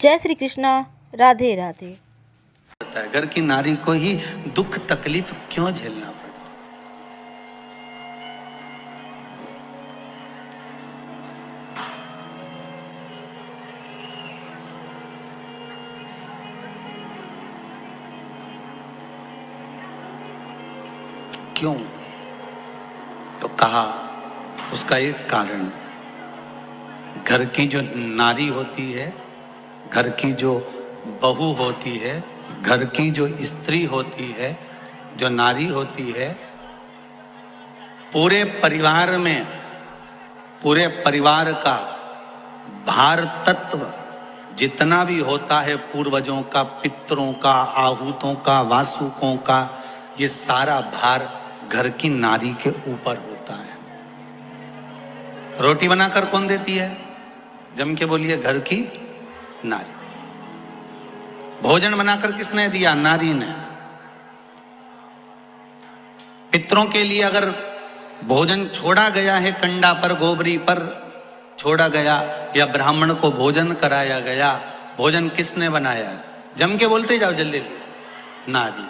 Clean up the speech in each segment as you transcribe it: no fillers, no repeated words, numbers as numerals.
जय श्री कृष्णा। राधे राधे। घर की नारी को ही दुख तकलीफ क्यों झेलना पड़ता? क्यों? तो कहा उसका एक कारण, घर की जो नारी होती है, घर की जो बहू होती है, घर की जो स्त्री होती है, जो नारी होती है, पूरे परिवार में, पूरे परिवार का भार तत्व जितना भी होता है, पूर्वजों का, पितरों का, आहूतों का, वासुकों का, ये सारा भार घर की नारी के ऊपर होता है। रोटी बनाकर कौन देती है? जम के बोलिए, घर की नारी। भोजन बनाकर किसने दिया? नारी ने। पितरों के लिए अगर भोजन छोड़ा गया है, कंडा पर, गोबरी पर छोड़ा गया, या ब्राह्मण को भोजन कराया गया, भोजन किसने बनाया? जम के बोलते जाओ जल्दी, नारी।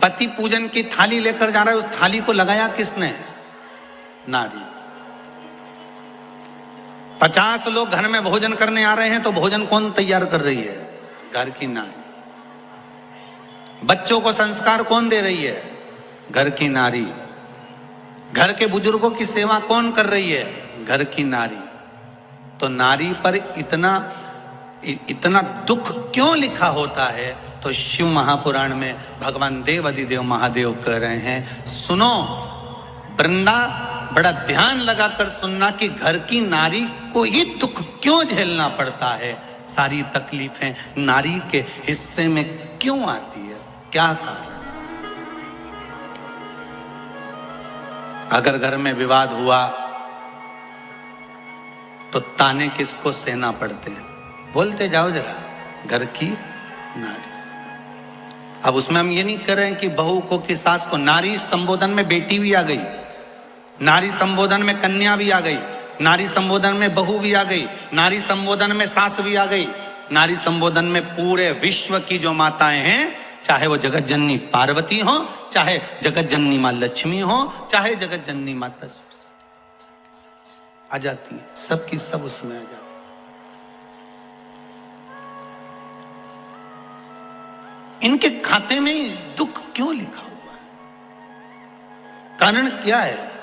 पति पूजन की थाली लेकर जा रहा है, उस थाली को लगाया किसने? नारी। 50 लोग घर में भोजन करने आ रहे हैं तो भोजन कौन तैयार कर रही है? घर की नारी। बच्चों को संस्कार कौन दे रही है? घर की नारी। घर के बुजुर्गों की सेवा कौन कर रही है? घर की नारी। तो नारी पर इतना दुख क्यों लिखा होता है? तो शिव महापुराण में भगवान देव अधिदेव महादेव कह रहे हैं, सुनो वृंदा, बड़ा ध्यान लगाकर सुनना कि घर की नारी को ही दुख क्यों झेलना पड़ता है, सारी तकलीफें नारी के हिस्से में क्यों आती है, क्या कारण? अगर घर में विवाद हुआ तो ताने किसको सहना पड़ते हैं? बोलते जाओ जरा, घर की नारी। अब उसमें हम ये नहीं कर रहे हैं कि बहू को, कि सास को। नारी संबोधन में बेटी भी आ गई, नारी संबोधन में कन्या भी आ गई, नारी संबोधन में बहू भी आ गई, नारी संबोधन में सास भी आ गई, नारी संबोधन में पूरे विश्व की जो माताएं हैं, चाहे वो जगत जननी पार्वती हो, चाहे जगत जननी मां लक्ष्मी हो, चाहे जगत जननी माता आ जाती है, सबकी सब उसमें आ जाती है। इनके खाते में दुख क्यों लिखा हुआ है? कारण क्या है?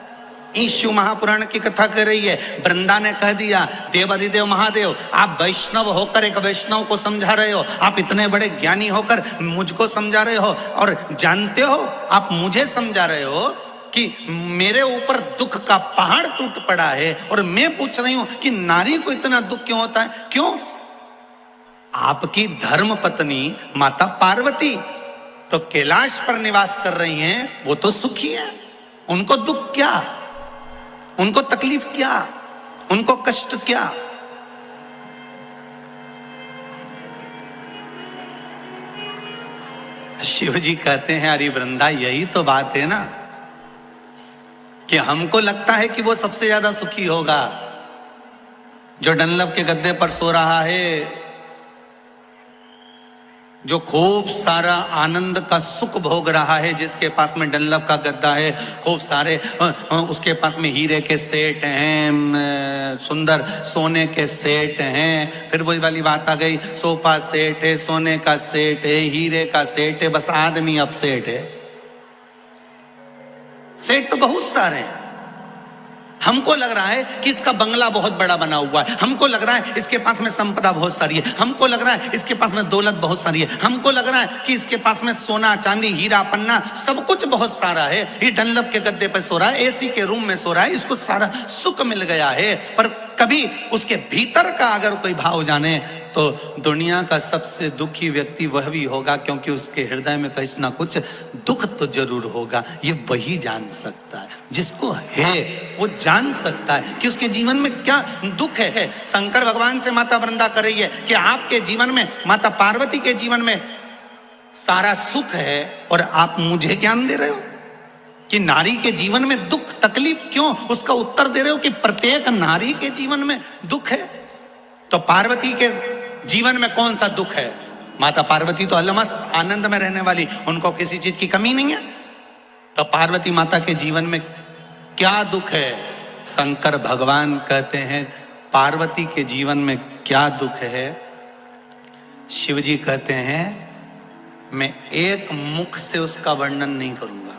शिव महापुराण की कथा कर रही है। वृंदा ने कह दिया, देव अधिदेव महादेव, आप वैष्णव होकर एक वैष्णव को समझा रहे हो, आप इतने बड़े ज्ञानी होकर मुझको समझा रहे हो, और जानते हो आप मुझे समझा रहे हो कि मेरे ऊपर दुख का पहाड़ टूट पड़ा है, और मैं पूछ रही हूं कि नारी को इतना दुख क्यों होता है? क्यों? आपकी धर्म पत्नी माता पार्वती तो कैलाश पर निवास कर रही हैं, वो तो सुखी है, उनको दुख क्या, उनको तकलीफ क्या, उनको कष्ट क्या? शिव जी कहते हैं, अरे वृंदा, यही तो बात है ना कि हमको लगता है कि वो सबसे ज्यादा सुखी होगा, जो डनलप के गद्दे पर सो रहा है, जो खूब सारा आनंद का सुख भोग रहा है, जिसके पास में डनलप का गद्दा है, खूब सारे उसके पास में हीरे के सेट हैं, सुंदर सोने के सेट हैं, फिर वही वाली बात आ गई, सोफा सेट है, सोने का सेट है, हीरे का सेट है, बस आदमी अब सेट है। सेट तो बहुत सारे हैं। हमको लग रहा है कि इसका बंगला बहुत बड़ा बना हुआ है, हमको लग रहा है इसके पास में संपदा बहुत सारी है, हमको लग रहा है इसके पास में दौलत बहुत सारी है, हमको लग रहा है कि इसके पास में सोना चांदी हीरा पन्ना सब कुछ बहुत सारा है, ये डनलप के गद्दे पर सो रहा है, एसी के रूम में सो रहा है, इसको सारा सुख मिल गया है। पर कभी उसके भीतर का अगर कोई भाव जाने तो दुनिया का सबसे दुखी व्यक्ति वह भी होगा, क्योंकि उसके हृदय में कुछ ना कुछ दुख तो जरूर होगा। ये वही जान सकता है, जिसको है वो जान सकता है कि उसके जीवन में क्या दुख है। शंकर भगवान से माता वृंदा कर रही है कि आपके जीवन में, माता पार्वती के जीवन में सारा सुख है, और आप मुझे ज्ञान दे रहे हो कि नारी के जीवन में दुख तकलीफ क्यों, उसका उत्तर दे रहे हो कि प्रत्येक नारी के जीवन में दुख है। तो पार्वती के जीवन में कौन सा दुख है? माता पार्वती तो अलमस्त आनंद में रहने वाली, उनको किसी चीज की कमी नहीं है। तो पार्वती माता के जीवन में क्या दुख है? शंकर भगवान कहते हैं पार्वती के जीवन में क्या दुख है? शिव जी कहते हैं मैं एक मुख से उसका वर्णन नहीं करूंगा।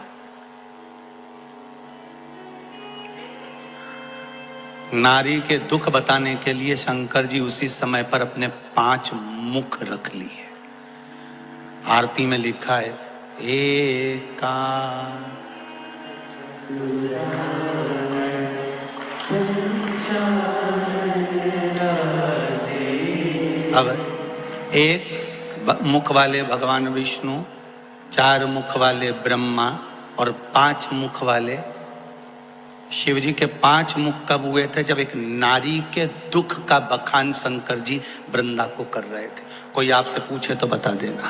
नारी के दुख बताने के लिए शंकर जी उसी समय पर अपने 5 मुख रख लिए। आरती में लिखा है एका अब एक मुख वाले भगवान विष्णु, 4 मुख वाले ब्रह्मा और 5 मुख वाले शिव जी के 5 मुख कब हुए थे? जब एक नारी के दुख का बखान शंकर जी वृंदा को कर रहे थे। कोई आपसे पूछे तो बता देगा।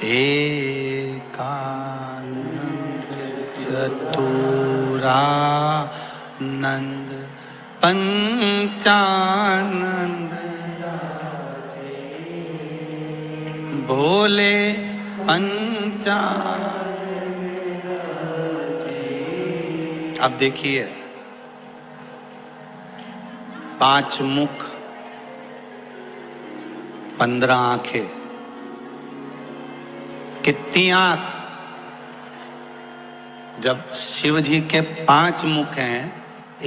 एकानंद चतुरानंद पंचानंद भोले पंचानंद। अब देखिए 5 मुख 15 आंखें, कितनी आंख? जब शिव जी के 5 मुख हैं,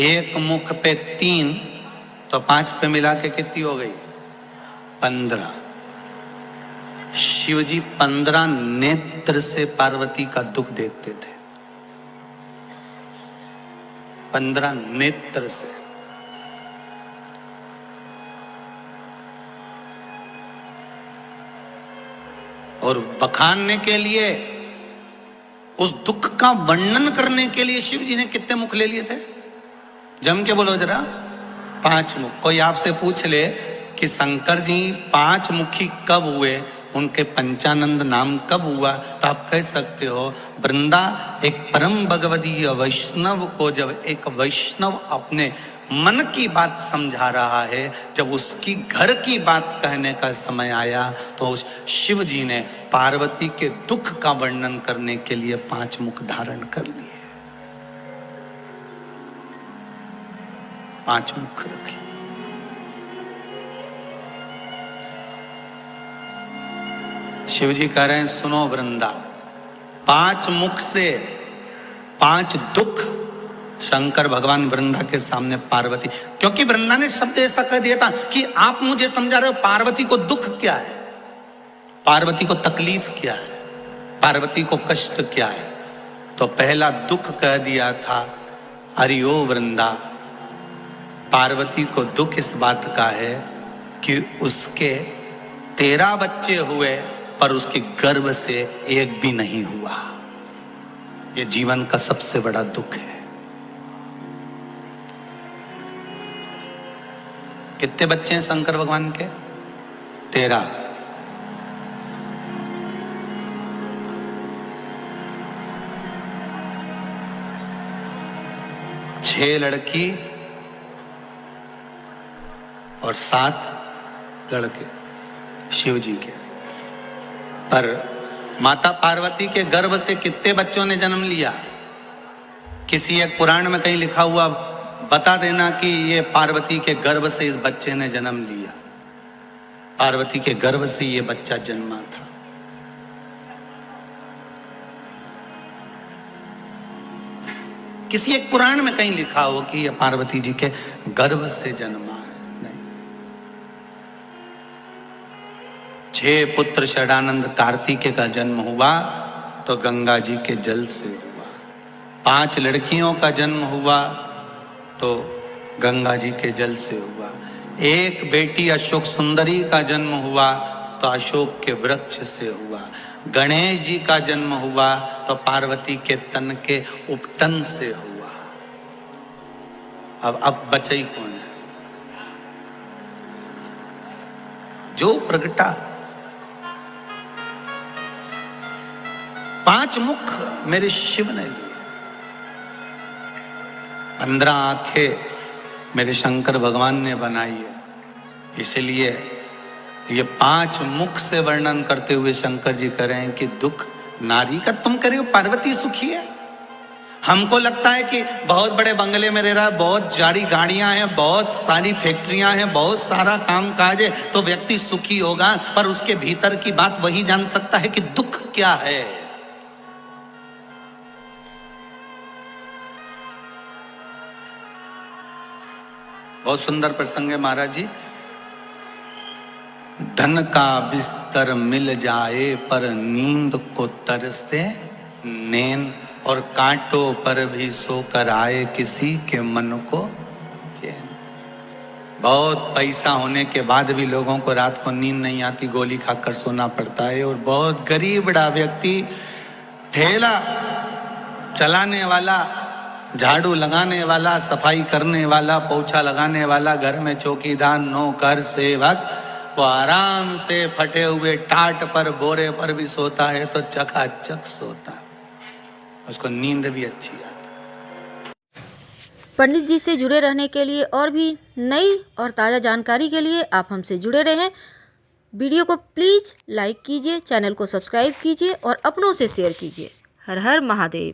एक मुख पे 3, तो 5 पे मिला के कितनी हो गई? 15। शिव जी 15 नेत्र से पार्वती का दुख देखते थे। 15 नेत्र से। और बखानने के लिए, उस दुख का वर्णन करने के लिए शिव जी ने कितने मुख ले लिए थे? जम के बोलो जरा। 5 मुख। कोई आपसे पूछ ले कि शंकर जी 5 मुखी कब हुए, उनके पंचानंद नाम कब हुआ, तो आप कह सकते हो वृंदा एक परम भगवदीय वैष्णव को जब एक वैष्णव अपने मन की बात समझा रहा है, जब उसकी घर की बात कहने का समय आया तो उस शिव जी ने पार्वती के दुख का वर्णन करने के लिए 5 मुख धारण कर लिए। 5 मुख रख लिए। शिव जी कह रहे हैं सुनो वृंदा, 5 मुख से 5 दुख शंकर भगवान वृंदा के सामने पार्वती, क्योंकि वृंदा ने शब्द ऐसा कह दिया था कि आप मुझे समझा रहे हो पार्वती को दुख क्या है, पार्वती को तकलीफ क्या है, पार्वती को कष्ट क्या है। तो पहला दुख कह दिया था अरे ओ वृंदा, पार्वती को दुख इस बात का है कि उसके 13 बच्चे हुए पर उसके गर्भ से एक भी नहीं हुआ। यह जीवन का सबसे बड़ा दुख है। कितने बच्चे हैं शंकर भगवान के? 13। छह लड़की और 7 लड़के शिव जी के। पर माता पार्वती के गर्भ से कितने बच्चों ने जन्म लिया? किसी एक पुराण में कहीं लिखा हुआ बता देना कि ये पार्वती के गर्भ से इस बच्चे ने जन्म लिया। पार्वती के गर्भ से ये बच्चा जन्मा था। किसी एक पुराण में कहीं लिखा हो कि यह पार्वती जी के गर्भ से जन्मा है? नहीं। 6 पुत्र षडानंद कार्तिकेय का जन्म हुआ तो गंगा जी के जल से हुआ। 5 लड़कियों का जन्म हुआ तो गंगा जी के जल से हुआ। एक बेटी अशोक सुंदरी का जन्म हुआ तो अशोक के वृक्ष से हुआ। गणेश जी का जन्म हुआ तो पार्वती के तन के उपतन से हुआ। अब बचाई कौन है? जो प्रगटा। 5 मुख मेरे शिव ने लिए। 15 आंखें मेरे शंकर भगवान ने बनाई है, इसलिए ये 5 मुख से वर्णन करते हुए शंकर जी कह रहे हैं कि दुख नारी का। तुम कह रहे हो पार्वती सुखी है, हमको लगता है कि बहुत बड़े बंगले में रह रहा है, बहुत सारी गाड़ियां हैं, बहुत सारी फैक्ट्रियां हैं, बहुत सारा काम काज है, तो व्यक्ति सुखी होगा। पर उसके भीतर की बात वही जान सकता है कि दुख क्या है। बहुत सुंदर प्रसंग है महाराज जी। धन का बिस्तर मिल जाए पर नींद को तरसे नैन, और कांटों पर भी सोकर आए किसी के मन को चैन। बहुत पैसा होने के बाद भी लोगों को रात को नींद नहीं आती, गोली खाकर सोना पड़ता है। और बहुत गरीब बड़ा व्यक्ति, ठेला चलाने वाला, झाड़ू लगाने वाला, सफाई करने वाला, पोछा लगाने वाला, घर में चौकीदार, नौकर, सेवक, वो आराम से फटे हुए टाट पर, बोरे पर भी सोता है तो चकाचक सोता है, उसको नींद भी अच्छी आती है। पंडित जी से जुड़े रहने के लिए और भी नई और ताज़ा जानकारी के लिए आप हमसे जुड़े रहें। वीडियो को प्लीज़ लाइक कीजिए, चैनल को सब्सक्राइब कीजिए और अपनों से शेयर कीजिए। हर हर महादेव।